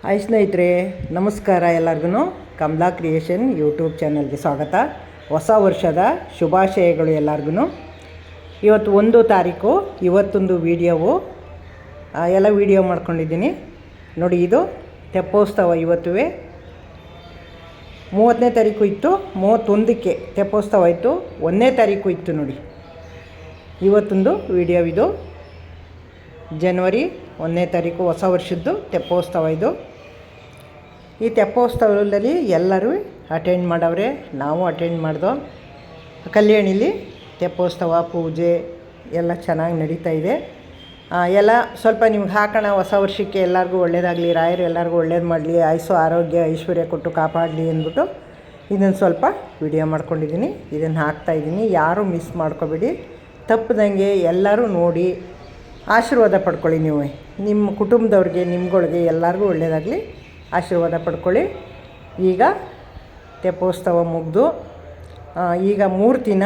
Hi ಸ್ನೇಹಿತರೆ, ನಮಸ್ಕಾರ. ಎಲ್ಲರಿಗೂ ಕಮಲಾ ಕ್ರಿಯೇಷನ್ ಯೂಟ್ಯೂಬ್ ಚಾನಲ್ಗೆ ಸ್ವಾಗತ. ಹೊಸ ವರ್ಷದ ಶುಭಾಶಯಗಳು ಎಲ್ಲರಿಗೂ. ಇವತ್ತು 1 ತಾರೀಕು. ಇವತ್ತೊಂದು ವಿಡಿಯೋವು ಎಲ್ಲ ವಿಡಿಯೋ ಮಾಡ್ಕೊಂಡಿದ್ದೀನಿ ನೋಡಿ. ಇದು ತೆಪ್ಪೋತ್ಸವ. ಇವತ್ತುವೆ 30ನೇ ತಾರೀಕು ಇತ್ತು, 31ಕ್ಕೆ ತೆಪ್ಪೋತ್ಸವ ಇತ್ತು, 1ನೇ ತಾರೀಕು ಇತ್ತು ನೋಡಿ. ಇವತ್ತೊಂದು ವಿಡಿಯೋ ಇದು. ಜನವರಿ 1ನೇ ತಾರೀಕು ಹೊಸ ವರ್ಷದ್ದು ತೆಪ್ಪೋತ್ಸವ ಇದು. ಈ ತೆಪ್ಪೋತ್ಸವದಲ್ಲಿ ಎಲ್ಲರೂ ಅಟೆಂಡ್ ಮಾಡವ್ರೆ, ನಾವು ಅಟೆಂಡ್ ಮಾಡ್ದೋ. ಕಲ್ಯಾಣಿಲಿ ತೆಪ್ಪೋತ್ಸವ ಪೂಜೆ ಎಲ್ಲ ಚೆನ್ನಾಗಿ ನಡೀತಾ ಇದೆ. ಎಲ್ಲ ಸ್ವಲ್ಪ ನಿಮ್ಗೆ ಹಾಕೋಣ, ಹೊಸ ವರ್ಷಕ್ಕೆ ಎಲ್ಲರಿಗೂ ಒಳ್ಳೆಯದಾಗಲಿ, ರಾಯರು ಎಲ್ಲರಿಗೂ ಒಳ್ಳೇದು ಮಾಡಲಿ, ಆಯುಸ್ಸು ಆರೋಗ್ಯ ಐಶ್ವರ್ಯ ಕೊಟ್ಟು ಕಾಪಾಡಲಿ ಅಂದ್ಬಿಟ್ಟು ಇದನ್ನು ಸ್ವಲ್ಪ ವಿಡಿಯೋ ಮಾಡ್ಕೊಂಡಿದ್ದೀನಿ. ಇದನ್ನು ಹಾಕ್ತಾಯಿದ್ದೀನಿ. ಯಾರೂ ಮಿಸ್ ಮಾಡ್ಕೋಬೇಡಿ, ತಪ್ಪದಂಗೆ ಎಲ್ಲರೂ ನೋಡಿ ಆಶೀರ್ವಾದ ಪಡ್ಕೊಳ್ಳಿ. ನೀವು ನಿಮ್ಮ ಕುಟುಂಬದವ್ರಿಗೆ, ನಿಮ್ಗಳಿಗೆ ಎಲ್ಲರಿಗೂ ಒಳ್ಳೆಯದಾಗಲಿ, ಆಶೀರ್ವಾದ ಪಡ್ಕೊಳ್ಳಿ. ಈಗ ತೆಪ್ಪೋತ್ಸವ ಮುಗಿದು ಈಗ 3 ದಿನ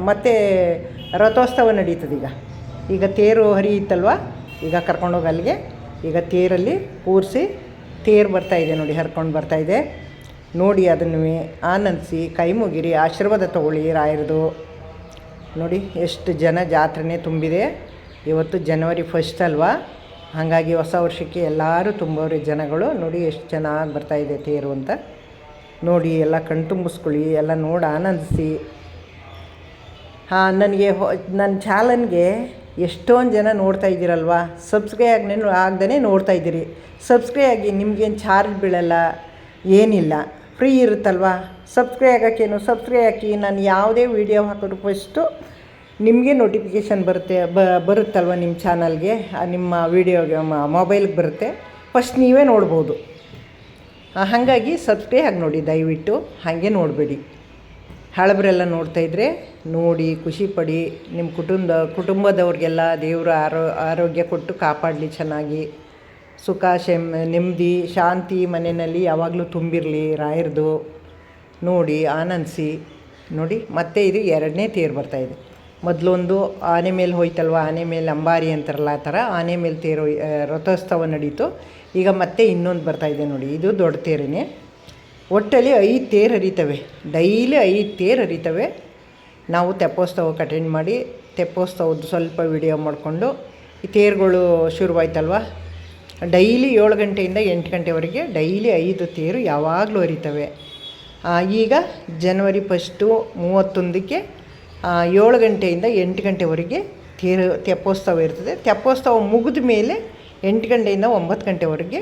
ಮತ್ತು ರಥೋತ್ಸವ ನಡೀತದೆ. ಈಗ ತೇರು ಹರಿಯುತ್ತಲ್ವ, ಈಗ ಕರ್ಕೊಂಡೋಗಿ ಅಲ್ಲಿಗೆ ಈಗ ತೇರಲ್ಲಿ ಕೂರಿಸಿ ತೇರು ಬರ್ತಾಯಿದೆ ನೋಡಿ, ಹರ್ಕೊಂಡು ಬರ್ತಾಯಿದೆ ನೋಡಿ. ಅದನ್ನು ಆನಂದಿಸಿ ಕೈ ಮುಗಿರಿ, ಆಶೀರ್ವಾದ ತೊಗೊಳ್ಳಿ ರಾಯರದು. ನೋಡಿ ಎಷ್ಟು ಜನ, ಜಾತ್ರೆನೇ ತುಂಬಿದೆ. ಇವತ್ತು ಜನವರಿ 1 ಅಲ್ವಾ, ಹಾಗಾಗಿ ಹೊಸ ವರ್ಷಕ್ಕೆ ಎಲ್ಲರೂ ತುಂಬವ್ರೆ ಜನಗಳು. ನೋಡಿ ಎಷ್ಟು ಚೆನ್ನಾಗಿ ಬರ್ತಾಯಿದೆ ತೇರು ಅಂತ ನೋಡಿ. ಎಲ್ಲ ಕಣ್ತುಂಬಿಸ್ಕೊಳ್ಳಿ, ಎಲ್ಲ ನೋಡಿ ಆನಂದಿಸಿ. ನನಗೆ ನನ್ನ ಚಾನಲ್ಗೆ ಎಷ್ಟೊಂದು ಜನ ನೋಡ್ತಾ ಇದ್ದೀರಲ್ವ, ಸಬ್ಸ್ಕ್ರೈಬ್ ಆಗದೇ ನೋಡ್ತಾ ಇದ್ದೀರಿ. ಸಬ್ಸ್ಕ್ರೈಬ್ ಆಗಿ, ನಿಮಗೇನು ಚಾರ್ಜ್ ಬೀಳಲ್ಲ, ಏನಿಲ್ಲ, ಫ್ರೀ ಇರುತ್ತಲ್ವ. ಸಬ್ಸ್ಕ್ರೈಬ್ ಆಗೋಕ್ಕೇನು, ಸಬ್ಸ್ಕ್ರೈಬ್ ಹಾಕಿ. ನಾನು ಯಾವುದೇ ವೀಡಿಯೋ ಹಾಕಿದ್ರು ಫಸ್ಟು ನಿಮಗೆ ನೋಟಿಫಿಕೇಷನ್ ಬರುತ್ತಲ್ವ ನಿಮ್ಮ ಚಾನಲ್ಗೆ, ನಿಮ್ಮ ವೀಡಿಯೋಗೆ ಮೊಬೈಲ್ಗೆ ಬರುತ್ತೆ, ಫಸ್ಟ್ ನೀವೇ ನೋಡ್ಬೋದು. ಹಾಗಾಗಿ ಸಬ್ಸ್ಕ್ರೈಬ್ ಆಗಿ ನೋಡಿ ದಯವಿಟ್ಟು, ಹಾಗೆ ನೋಡಬೇಡಿ. ಹಳಬರೆಲ್ಲ ನೋಡ್ತಾಯಿದ್ರೆ ನೋಡಿ ಖುಷಿಪಡಿ. ನಿಮ್ಮ ಕುಟುಂಬದವ್ರಿಗೆಲ್ಲ ದೇವರು ಆರೋಗ್ಯ ಕೊಟ್ಟು ಕಾಪಾಡಲಿ, ಚೆನ್ನಾಗಿ ಸುಖ ನೆಮ್ಮದಿ ಶಾಂತಿ ಮನೆಯಲ್ಲಿ ಯಾವಾಗಲೂ ತುಂಬಿರಲಿ ರಾಯರದು. ನೋಡಿ ಆನಂದಿಸಿ ನೋಡಿ. ಮತ್ತು ಇದು 2ನೇ ತೇರು ಬರ್ತಾಯಿದೆ. ಮೊದಲೊಂದು ಆನೆ ಮೇಲೆ ಹೋಯ್ತಲ್ವ, ಆನೆ ಮೇಲೆ ಅಂಬಾರಿ ಅಂತಾರಲ್ಲ, ಆ ಥರ ಆನೆ ಮೇಲೆ ತೇರು ರಥೋತ್ಸವ ನಡೀತು. ಈಗ ಮತ್ತೆ ಇನ್ನೊಂದು ಬರ್ತಾಯಿದೆ ನೋಡಿ, ಇದು ದೊಡ್ಡ ತೇರೇ. ಒಟ್ಟಲ್ಲಿ 5 ತೇರು ಹರಿತವೆ, ಡೈಲಿ 5 ತೇರು ಹರಿತವೆ. ನಾವು ತೆಪ್ಪೋತ್ಸವಕ್ಕೆ ಅಟೆಂಡ್ ಮಾಡಿ ತೆಪ್ಪೋತ್ಸವದ್ದು ಸ್ವಲ್ಪ ವಿಡಿಯೋ ಮಾಡಿಕೊಂಡು, ಈ ತೇರುಗಳು ಶುರುವಾಯ್ತಲ್ವ, ಡೈಲಿ 7 ಗಂಟೆಯಿಂದ 8 ಗಂಟೆವರೆಗೆ ಡೈಲಿ 5 ತೇರು ಯಾವಾಗಲೂ ಹರಿತವೆ. ಈಗ ಜನವರಿ 1 31ಕ್ಕೆ 7 ಗಂಟೆಯಿಂದ 8 ಗಂಟೆವರೆಗೆ ತೆಪ್ಪೋತ್ಸವ ಇರ್ತದೆ. ತೆಪ್ಪೋತ್ಸವ ಮುಗಿದ ಮೇಲೆ 8 ಗಂಟೆಯಿಂದ 9 ಗಂಟೆವರೆಗೆ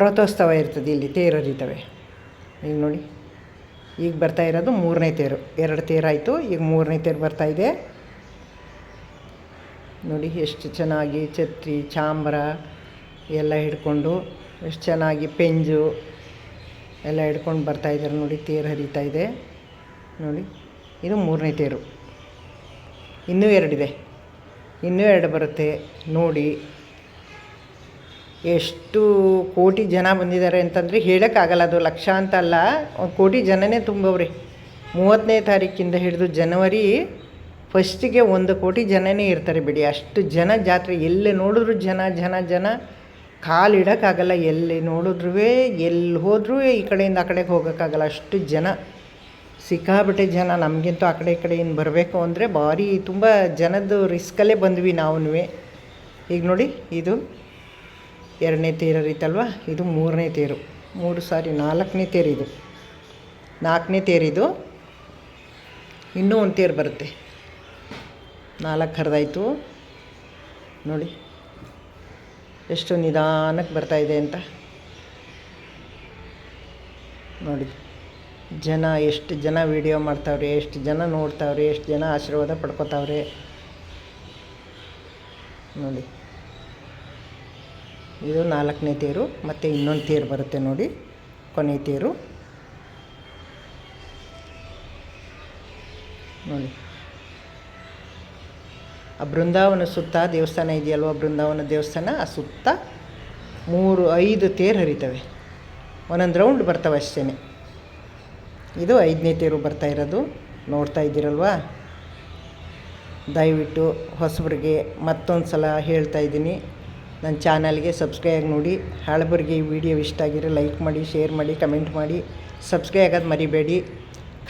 ರಥೋತ್ಸವ ಇರ್ತದೆ. ಇಲ್ಲಿ ತೇರು ಹರಿತವೆ. ಈಗ ನೋಡಿ, ಈಗ ಬರ್ತಾ ಇರೋದು 3ನೇ ತೇರು. 2 ತೇರು ಆಯಿತು, ಈಗ 3ನೇ ತೇರು ಬರ್ತಾಯಿದೆ ನೋಡಿ. ಎಷ್ಟು ಚೆನ್ನಾಗಿ ಛತ್ರಿ ಚಾಂಬರ ಎಲ್ಲ ಹಿಡ್ಕೊಂಡು, ಎಷ್ಟು ಚೆನ್ನಾಗಿ ಪೆಂಜು ಎಲ್ಲ ಹಿಡ್ಕೊಂಡು ಬರ್ತಾಯಿದ್ದಾರೆ ನೋಡಿ. ತೇರು ಹರಿತಾ ಇದೆ ನೋಡಿ. ಇದು 3ನೇ ತೇರು. ಇನ್ನೂ 2 ಇದೆ, ಇನ್ನೂ 2 ಬರುತ್ತೆ ನೋಡಿ. ಎಷ್ಟು ಕೋಟಿ ಜನ ಬಂದಿದ್ದಾರೆ ಅಂತಂದರೆ ಹೇಳೋಕ್ಕಾಗಲ್ಲ. ಅದು ಲಕ್ಷ ಅಂತ ಅಲ್ಲ, 1 ಕೋಟಿ ಜನನೇ ತುಂಬವ್ರೆ. 30ನೇ ತಾರೀಕಿಂದ ಹಿಡಿದು ಜನವರಿ 1ಗೆ 1 ಕೋಟಿ ಜನನೇ ಇರ್ತಾರೆ ಬಿಡಿ. ಅಷ್ಟು ಜನ ಜಾತ್ರೆ. ಎಲ್ಲಿ ನೋಡಿದ್ರು ಜನ ಜನ ಜನ, ಕಾಲಿಡೋಕ್ಕಾಗಲ್ಲ. ಎಲ್ಲಿ ನೋಡಿದ್ರೂ, ಎಲ್ಲಿ ಹೋದರೂ ಈ ಕಡೆಯಿಂದ ಆ ಕಡೆಗೆ ಹೋಗೋಕ್ಕಾಗಲ್ಲ, ಅಷ್ಟು ಜನ, ಸಿಕ್ಕಾಬಿಟ್ಟೆ ಜನ. ನಮಗಿಂತೂ ಆ ಕಡೆ ಈ ಕಡೆಯಿಂದ ಬರಬೇಕು ಅಂದರೆ ಭಾರಿ ತುಂಬ ಜನದ್ದು ರಿಸ್ಕಲ್ಲೇ ಬಂದ್ವಿ ನಾವು. ಈಗ ನೋಡಿ, ಇದು 2ನೇ ತೇರು ಹರಿತಲ್ವ, ಇದು 3ನೇ ತೇರು. 4ನೇ ತೇರು ಇದು. 4ನೇ ತೇರಿದು. ಇನ್ನೂ 1 ತೇರು ಬರುತ್ತೆ. 4 ಹರಿದಾಯ್ತು ನೋಡಿ. ಎಷ್ಟು ನಿಧಾನಕ್ಕೆ ಬರ್ತಾಯಿದೆ ಅಂತ ನೋಡಿ. ಜನ ಎಷ್ಟು ಜನ ವೀಡಿಯೋ ಮಾಡ್ತಾವ್ರೆ, ಎಷ್ಟು ಜನ ನೋಡ್ತಾವ್ರೆ, ಎಷ್ಟು ಜನ ಆಶೀರ್ವಾದ ಪಡ್ಕೋತಾವ್ರೆ ನೋಡಿ. ಇದು 4ನೇ ತೇರು. ಮತ್ತು ಇನ್ನೊಂದು ತೇರು ಬರುತ್ತೆ ನೋಡಿ, ಕೊನೆ ತೇರು ನೋಡಿ. ಆ ಬೃಂದಾವನ ಸುತ್ತ ದೇವಸ್ಥಾನ ಇದೆಯಲ್ವ, ಬೃಂದಾವನ ದೇವಸ್ಥಾನ, ಆ ಸುತ್ತ 5 ತೇರು ಹರಿತವೆ. ಒಂದೊಂದು ರೌಂಡ್ ಬರ್ತವೆ ಅಷ್ಟೇ. ಇದು 5ನೇ ತೇರು ಬರ್ತಾ ಇರೋದು, ನೋಡ್ತಾ ಇದ್ದೀರಲ್ವ. ದಯವಿಟ್ಟು ಹೊಸಬರಿಗೆ ಮತ್ತೊಂದು ಸಲ ಹೇಳ್ತಾ ಇದ್ದೀನಿ, ನನ್ನ ಚಾನಲ್ಗೆ ಸಬ್ಸ್ಕ್ರೈಬ್ ಆಗಿ ನೋಡಿ. ಹಳಬರಿಗೆ ಈ ವಿಡಿಯೋ ಇಷ್ಟ ಆಗಿರೋ ಲೈಕ್ ಮಾಡಿ, ಶೇರ್ ಮಾಡಿ, ಕಮೆಂಟ್ ಮಾಡಿ. ಸಬ್ಸ್ಕ್ರೈಬ್ ಆಗೋದು ಮರಿಬೇಡಿ,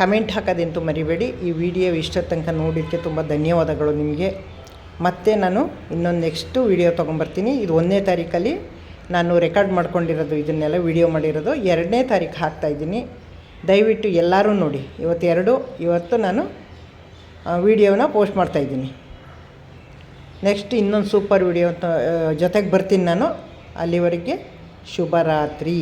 ಕಮೆಂಟ್ ಹಾಕೋದಂತೂ ಮರಿಬೇಡಿ. ಈ ವಿಡಿಯೋ ಇಷ್ಟ ತನಕ ನೋಡಿದ್ದಕ್ಕೆ ತುಂಬ ಧನ್ಯವಾದಗಳು ನಿಮಗೆ. ಮತ್ತೆ ನಾನು ಇನ್ನೊಂದು ನೆಕ್ಸ್ಟು ವಿಡಿಯೋ ತೊಗೊಂಬರ್ತೀನಿ. ಇದು 1ನೇ ತಾರೀಕಲ್ಲಿ ನಾನು ರೆಕಾರ್ಡ್ ಮಾಡ್ಕೊಂಡಿರೋದು, ಇದನ್ನೆಲ್ಲ ವಿಡಿಯೋ ಮಾಡಿರೋದು 2ನೇ ತಾರೀಕು ಹಾಕ್ತಾಯಿದ್ದೀನಿ. ದಯವಿಟ್ಟು ಎಲ್ಲರೂ ನೋಡಿ. ಇವತ್ತು ನಾನು ವಿಡಿಯೋನ ಪೋಸ್ಟ್ ಮಾಡ್ತಾಯಿದ್ದೀನಿ. ನೆಕ್ಸ್ಟ್ ಇನ್ನೊಂದು ಸೂಪರ್ ವಿಡಿಯೋ ಜೊತೆಗೆ ಬರ್ತೀನಿ ನಾನು. ಅಲ್ಲಿವರೆಗೆ ಶುಭರಾತ್ರಿ.